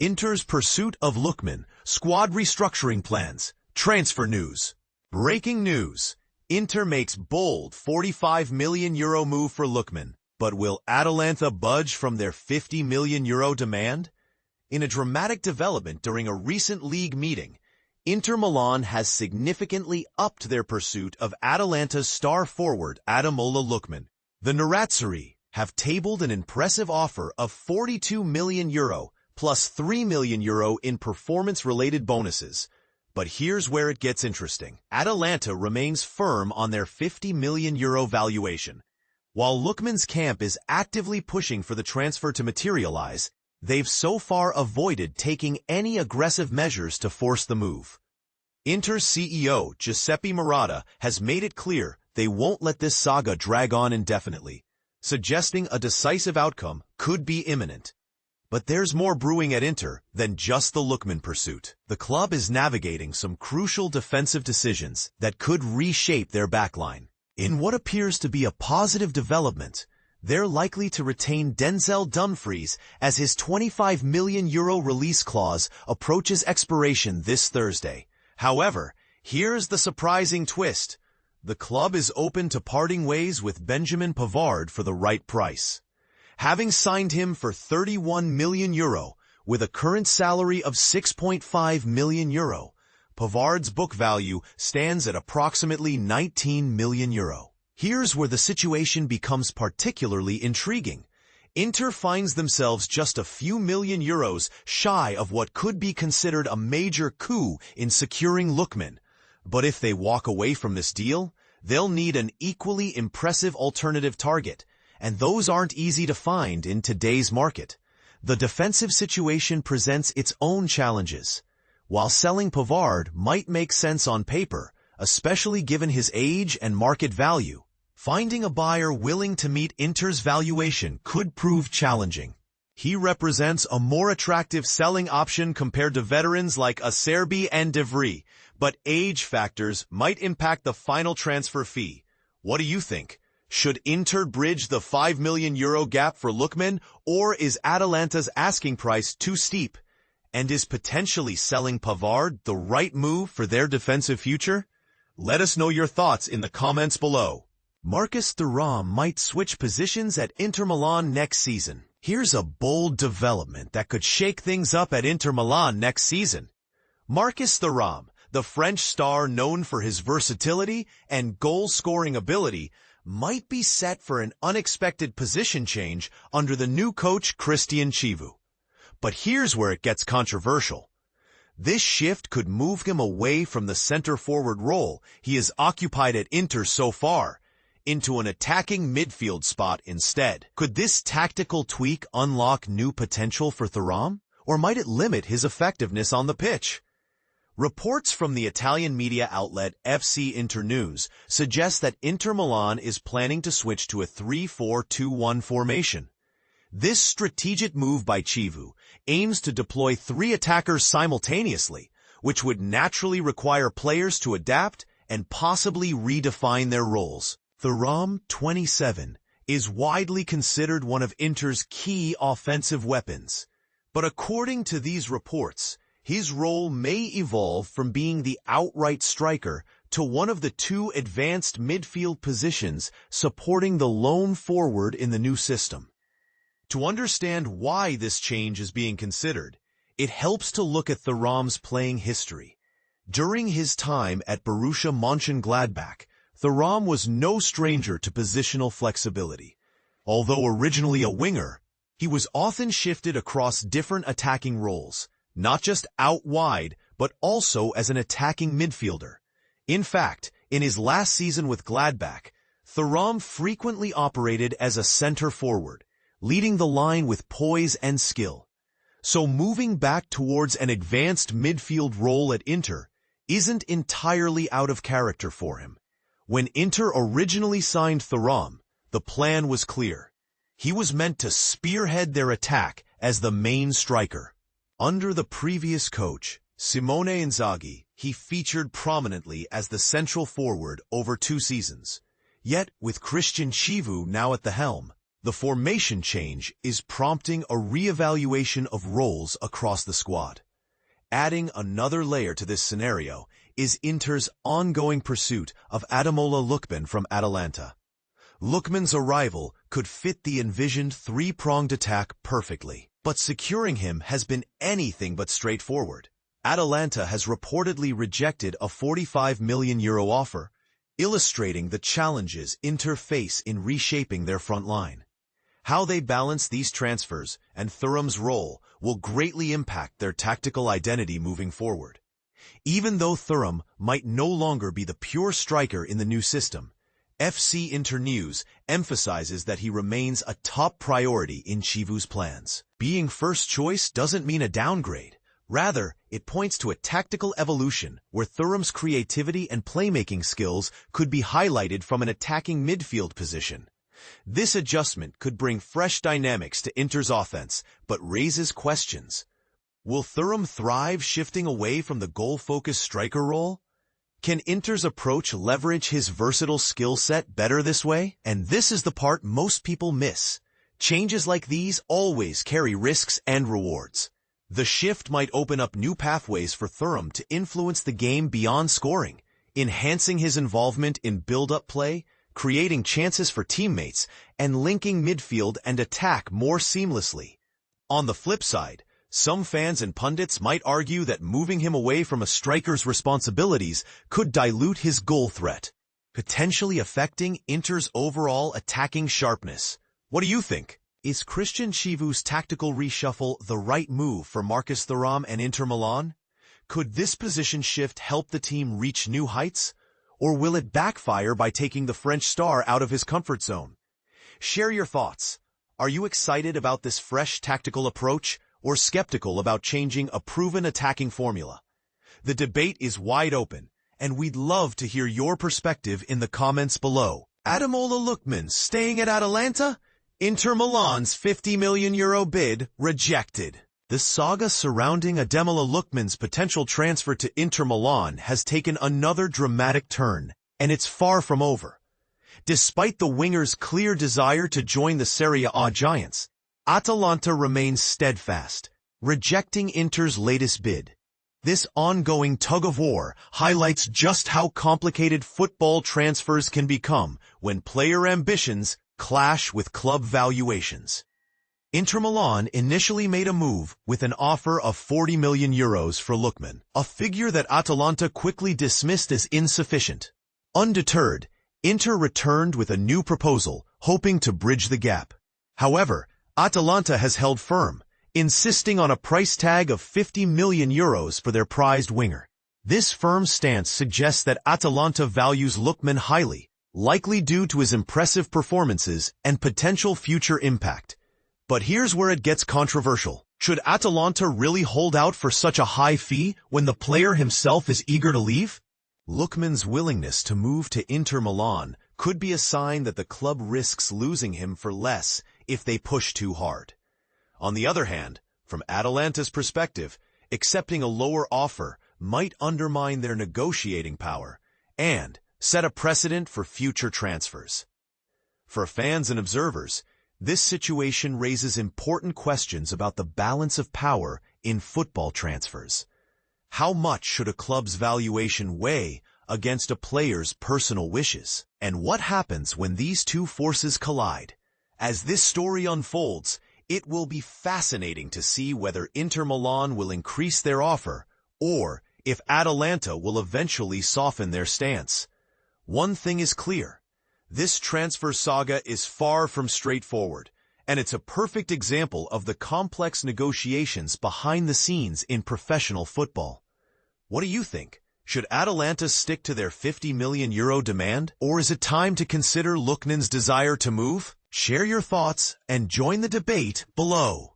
Inter's pursuit of Lookman, squad restructuring plans, transfer news. Breaking news. Inter makes bold €45 million move for Lookman, but will Atalanta budge from their €50 million demand? In a dramatic development during a recent league meeting, Inter Milan has significantly upped their pursuit of Atalanta's star forward Ademola Lookman. The Nerazzurri have tabled an impressive offer of €42 million plus €3 million in performance-related bonuses. But here's where it gets interesting. Atalanta remains firm on their €50 million valuation. While Lookman's camp is actively pushing for the transfer to materialize, they've so far avoided taking any aggressive measures to force the move. Inter's CEO, Giuseppe Marotta, has made it clear they won't let this saga drag on indefinitely, suggesting a decisive outcome could be imminent. But there's more brewing at Inter than just the Lookman pursuit. The club is navigating some crucial defensive decisions that could reshape their backline. In what appears to be a positive development, they're likely to retain Dumfries as his €25 million release clause approaches expiration this Thursday. However, here's the surprising twist. The club is open to parting ways with Benjamin Pavard for the right price. Having signed him for €31 million, with a current salary of €6.5 million, Pavard's book value stands at approximately €19 million. Here's where the situation becomes particularly intriguing. Inter finds themselves just a few million euros shy of what could be considered a major coup in securing Lookman. But if they walk away from this deal, they'll need an equally impressive alternative target, and those aren't easy to find in today's market. The defensive situation presents its own challenges. While selling Pavard might make sense on paper, especially given his age and market value, finding a buyer willing to meet Inter's valuation could prove challenging. He represents a more attractive selling option compared to veterans like Acerbi and Dumfries, but age factors might impact the final transfer fee. What do you think? Should Inter bridge the €5 million gap for Lookman, or is Atalanta's asking price too steep? And is potentially selling Pavard the right move for their defensive future? Let us know your thoughts in the comments below. Marcus Thuram might switch positions at Inter Milan next season. Here's a bold development that could shake things up at Inter Milan next season. Marcus Thuram, the French star known for his versatility and goal-scoring ability, might be set for an unexpected position change under the new coach Cristian Chivu. But here's where it gets controversial. This shift could move him away from the center-forward role he has occupied at Inter so far, into an attacking midfield spot instead. Could this tactical tweak unlock new potential for Thuram, or might it limit his effectiveness on the pitch? Reports from the Italian media outlet FC Internews suggest that Inter Milan is planning to switch to a 3-4-2-1 formation. This strategic move by Chivu aims to deploy 3 attackers simultaneously, which would naturally require players to adapt and possibly redefine their roles. Thuram, 27, is widely considered one of Inter's key offensive weapons. But according to these reports, his role may evolve from being the outright striker to one of the 2 advanced midfield positions supporting the lone forward in the new system. To understand why this change is being considered, it helps to look at Thuram's playing history. During his time at Borussia Mönchengladbach, Thuram was no stranger to positional flexibility. Although originally a winger, he was often shifted across different attacking roles, not just out wide, but also as an attacking midfielder. In fact, in his last season with Gladbach, Thuram frequently operated as a center forward, leading the line with poise and skill. So moving back towards an advanced midfield role at Inter isn't entirely out of character for him. When Inter originally signed Thuram, the plan was clear. He was meant to spearhead their attack as the main striker. Under the previous coach, Simone Inzaghi, he featured prominently as the central forward over 2 seasons. Yet, with Cristian Chivu now at the helm, The formation change is prompting a reevaluation of roles across the squad. Adding another layer to this scenario is Inter's ongoing pursuit of Ademola Lookman from Atalanta. Lookman's arrival could fit the envisioned three-pronged attack perfectly, but securing him has been anything but straightforward. Atalanta has reportedly rejected a €45 million offer, illustrating the challenges Inter face in reshaping their front line. How they balance these transfers and Thuram's role will greatly impact their tactical identity moving forward. Even though Thuram might no longer be the pure striker in the new system, FC Inter News emphasizes that he remains a top priority in Chivu's plans. Being first choice doesn't mean a downgrade. Rather, it points to a tactical evolution where Thuram's creativity and playmaking skills could be highlighted from an attacking midfield position. This adjustment could bring fresh dynamics to Inter's offense, but raises questions. Will Thuram thrive shifting away from the goal-focused striker role? Can Inter's approach leverage his versatile skill set better this way? And this is the part most people miss. Changes like these always carry risks and rewards. The shift might open up new pathways for Thuram to influence the game beyond scoring, enhancing his involvement in build-up play, creating chances for teammates, and linking midfield and attack more seamlessly. On the flip side, some fans and pundits might argue that moving him away from a striker's responsibilities could dilute his goal threat, potentially affecting Inter's overall attacking sharpness. What do you think? Is Christian Chivu's tactical reshuffle the right move for Marcus Thuram and Inter Milan? Could this position shift help the team reach new heights? Or will it backfire by taking the French star out of his comfort zone? Share your thoughts. Are you excited about this fresh tactical approach, or skeptical about changing a proven attacking formula? The debate is wide open, and we'd love to hear your perspective in the comments below. Ademola Lookman staying at Atalanta? Inter Milan's €50 million bid rejected. The saga surrounding Ademola Lookman's potential transfer to Inter Milan has taken another dramatic turn, and it's far from over. Despite the winger's clear desire to join the Serie A giants, Atalanta remains steadfast, rejecting Inter's latest bid. This ongoing tug-of-war highlights just how complicated football transfers can become when player ambitions clash with club valuations. Inter Milan initially made a move with an offer of €40 million for Lookman, a figure that Atalanta quickly dismissed as insufficient. Undeterred, Inter returned with a new proposal, hoping to bridge the gap. However, Atalanta has held firm, insisting on a price tag of €50 million for their prized winger. This firm stance suggests that Atalanta values Lookman highly, likely due to his impressive performances and potential future impact. But here's where it gets controversial. Should Atalanta really hold out for such a high fee when the player himself is eager to leave? Lookman's willingness to move to Inter Milan could be a sign that the club risks losing him for less if they push too hard. On the other hand, from Atalanta's perspective, accepting a lower offer might undermine their negotiating power and set a precedent for future transfers. For fans and observers, this situation raises important questions about the balance of power in football transfers. How much should a club's valuation weigh against a player's personal wishes? And what happens when these two forces collide? As this story unfolds, it will be fascinating to see whether Inter Milan will increase their offer or if Atalanta will eventually soften their stance. One thing is clear. This transfer saga is far from straightforward, and it's a perfect example of the complex negotiations behind the scenes in professional football. What do you think? Should Atalanta stick to their €50 million demand, or is it time to consider Lookman's desire to move? Share your thoughts and join the debate below.